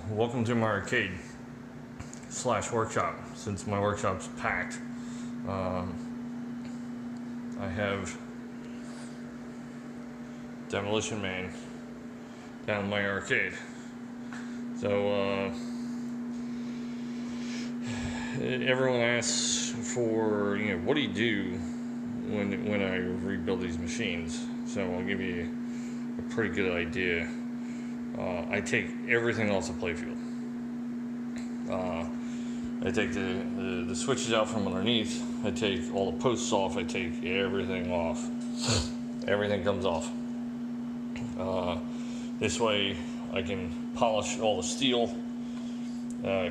Welcome to my arcade slash workshop. Since my workshop's packed, I have Demolition Man down in my arcade. So everyone asks for, what do you do when I rebuild these machines? So I'll give you a pretty good idea. I take everything off the playfield. I take the switches out from underneath. I take all the posts off. I take everything off. Everything comes off. This way I can polish all the steel,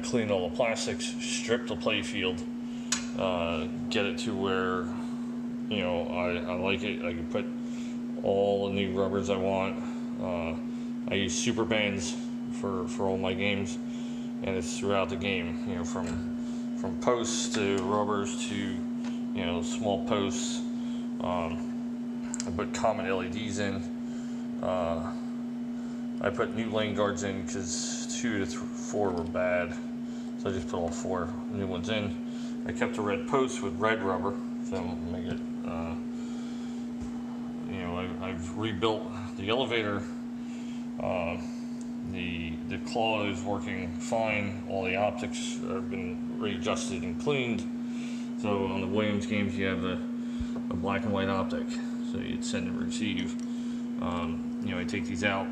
clean all the plastics, strip the playfield, get it to where I like it. I can put all the new rubbers I want. I use super bands for all my games, and it's throughout the game. From posts to rubbers to small posts. I put common LEDs in. I put new lane guards in because 2 to 4 were bad, so I just put all 4 new ones in. I kept the red posts with red rubber, so make it. I've rebuilt the elevator. The claw is working fine. All the optics have been readjusted and cleaned. So on the Williams games, you have a black and white optic, so you'd send and receive. I take these out,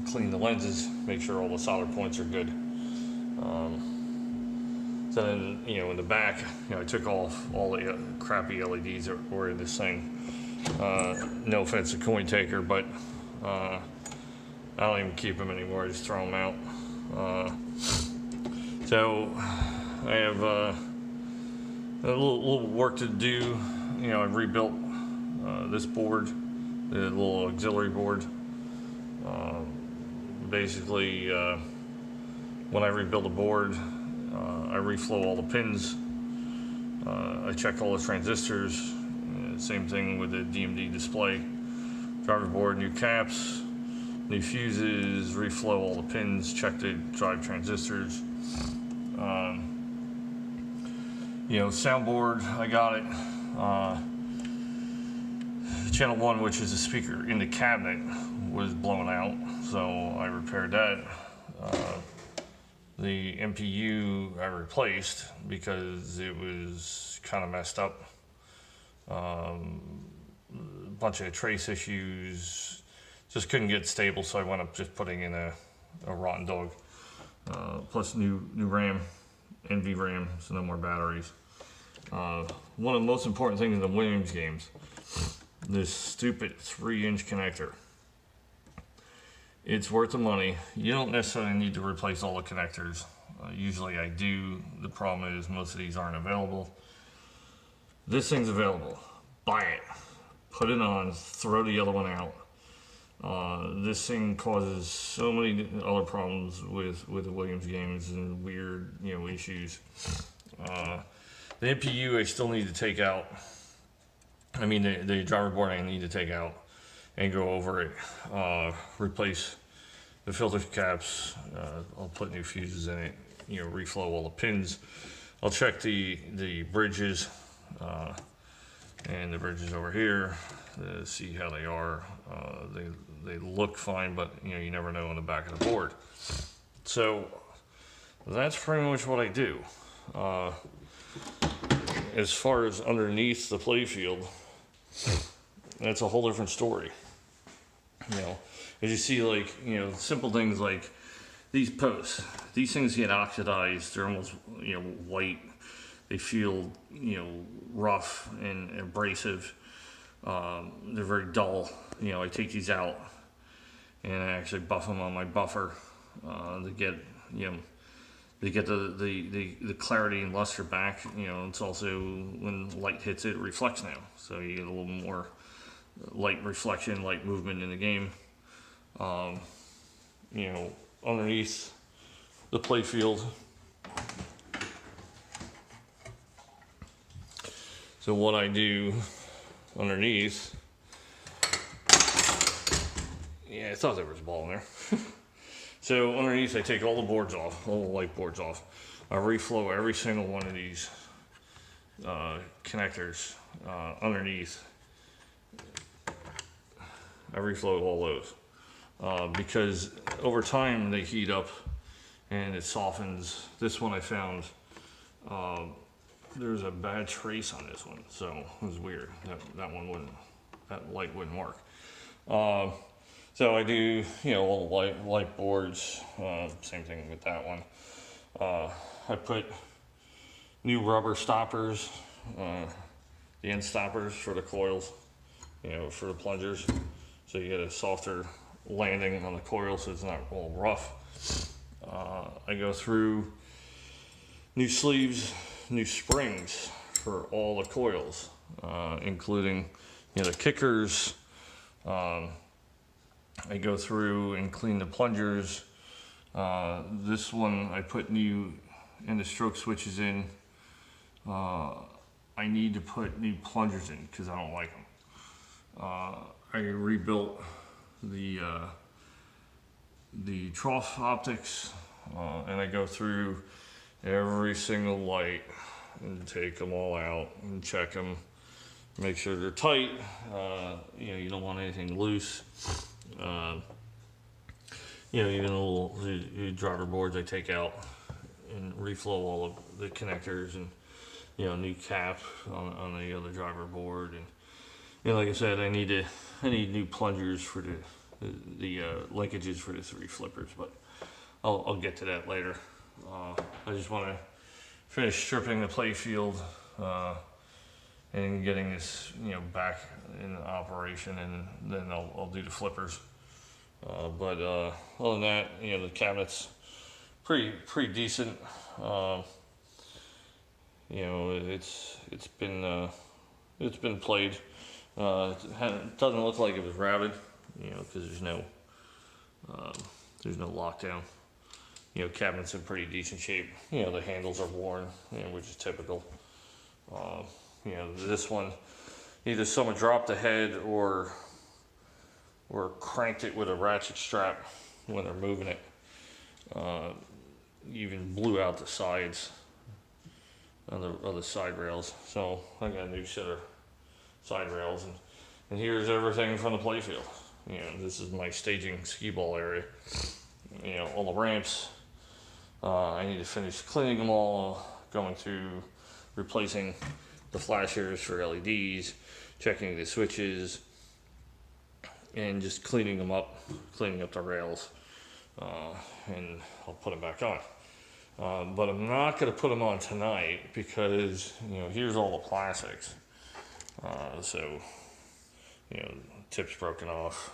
clean the lenses, make sure all the solder points are good. So then, in the back, I took off all the crappy LEDs that were in this thing. No offense to Coin Taker, but I don't even keep them anymore. I just throw them out. So I have a little work to do. I've rebuilt this board, the little auxiliary board. Basically, when I rebuild a board, I reflow all the pins. I check all the transistors. Same thing with the DMD display. Driver board, new caps, new fuses, reflow all the pins, check the drive transistors. Soundboard, I got it. Channel 1, which is a speaker in the cabinet, was blown out, so I repaired that. The MPU I replaced because it was kind of messed up. A bunch of trace issues, just couldn't get stable, so I went up just putting in a rotten dog. Plus new RAM, NV RAM, so no more batteries. One of the most important things in the Williams games, this stupid 3-inch connector. It's worth the money. You don't necessarily need to replace all the connectors. Usually I do. The problem is most of these aren't available. This thing's available. Buy it. Put it on. Throw the other one out. This thing causes so many other problems with the Williams games and weird issues. The MPU I still need to take out. I mean the driver board I need to take out and go over it. Replace the filter caps. I'll put new fuses in it. Reflow all the pins. I'll check the bridges and the bridges over here. See how they are. They look fine, but you never know on the back of the board. So that's pretty much what I do. As far as underneath the playfield, that's a whole different story. As you see, simple things like these posts. These things get oxidized. They're almost white. They feel rough and abrasive. They're very dull. I take these out and I actually buff them on my buffer to get the clarity and luster back. It's also when light hits it, it reflects now, so you get a little more light reflection, light movement in the game. Underneath the playfield. So what I do underneath, I thought there was a ball in there. So underneath I take all the boards off, all the light boards off. I reflow every single one of these connectors underneath. I reflow all those because over time they heat up and it softens. This one I found there's a bad trace on this one, so it was weird. That one wouldn't, that light wouldn't work. So I do, you know, all the light boards. Same thing with that one. I put new rubber stoppers, the end stoppers for the coils, you know, for the plungers, so you get a softer landing on the coil, so it's not all rough. I go through new sleeves, new springs for all the coils, including, you know, the kickers. I go through and clean the plungers. This one I put new and the stroke switches in. I need to put new plungers in because I don't like them. I rebuilt the trough optics, and I go through every single light and take them all out and check them, make sure they're tight. You know, you don't want anything loose. You know, even the little driver boards I take out and reflow all of the connectors, and, you know, new cap on the other driver board. And, you know, like I said, I need new plungers for the linkages for the 3 flippers, but I'll get to that later. I just want to finish stripping the play field and getting this, you know, back in operation, and then I'll do the flippers. But other than that, you know, the cabinet's pretty decent. You know, it's been played. It doesn't look like it was routed, you know, because there's no lockdown. You know, cabinet's in pretty decent shape. You know, the handles are worn, you know, which is typical. You know, this one, either someone dropped the head or cranked it with a ratchet strap when they're moving it. Even blew out the sides on the side rails. So I got a new set of side rails, and here's everything from the playfield. You know, this is my staging skee ball area. You know, all the ramps. I need to finish cleaning them all, going through replacing the flashers for LEDs, checking the switches, and just cleaning them up, cleaning up the rails, and I'll put them back on. But I'm not going to put them on tonight because, you know, here's all the plastics. So, you know, tips broken off.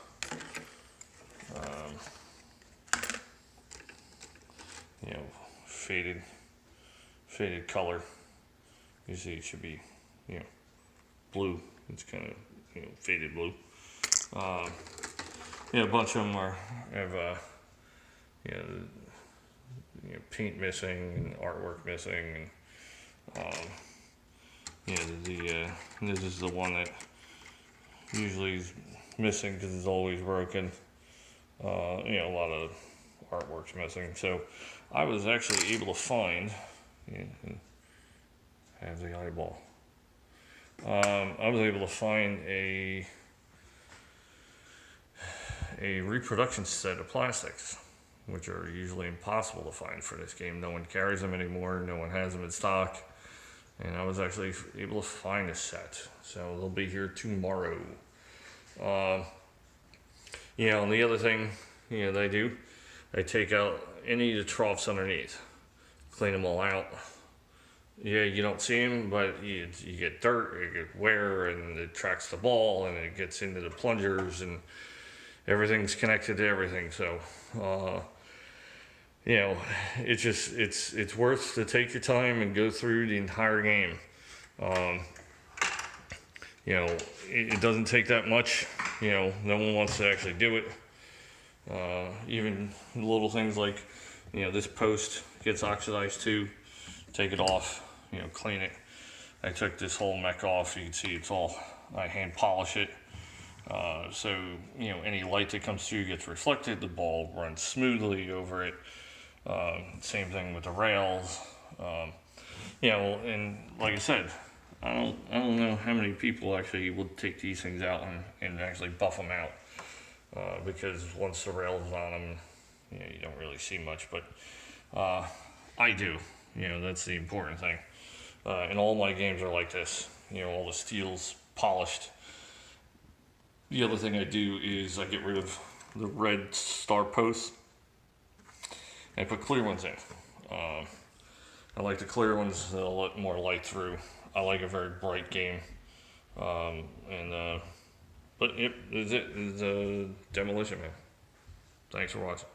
You know, faded color. You see, it should be, you know, blue. It's kind of, you know, faded blue. Yeah, a bunch of them have you know, paint missing and artwork missing, and yeah, this is the one that usually is missing because it's always broken. You know, a lot of artwork's missing. So I was actually able to find, have the eyeball. I was able to find a reproduction set of plastics, which are usually impossible to find for this game. No one carries them anymore. No one has them in stock. And I was actually able to find a set. So they'll be here tomorrow. You know, and the other thing, you know, that I take out any of the troughs underneath, clean them all out. Yeah, you don't see them, but you get dirt, you get wear, and it tracks the ball, and it gets into the plungers, and everything's connected to everything. So, you know, it's worth to take your time and go through the entire game. You know, it doesn't take that much. You know, no one wants to actually do it. Even little things like, you know, this post gets oxidized too. Take it off, you know, clean it. I took this whole mech off. You can see it's all, I hand polish it. So, any light that comes through gets reflected, the ball runs smoothly over it. Same thing with the rails. And like I said, I don't know how many people actually would take these things out and actually buff them out. Because once the rails on them, you don't really see much, but I do. That's the important thing. And all my games are like this. All the steel's polished. The other thing I do is I get rid of the red star posts and put clear ones in. I like the clear ones that'll let more light through. I like a very bright game. But yep, is Demolition, man. Thanks for watching.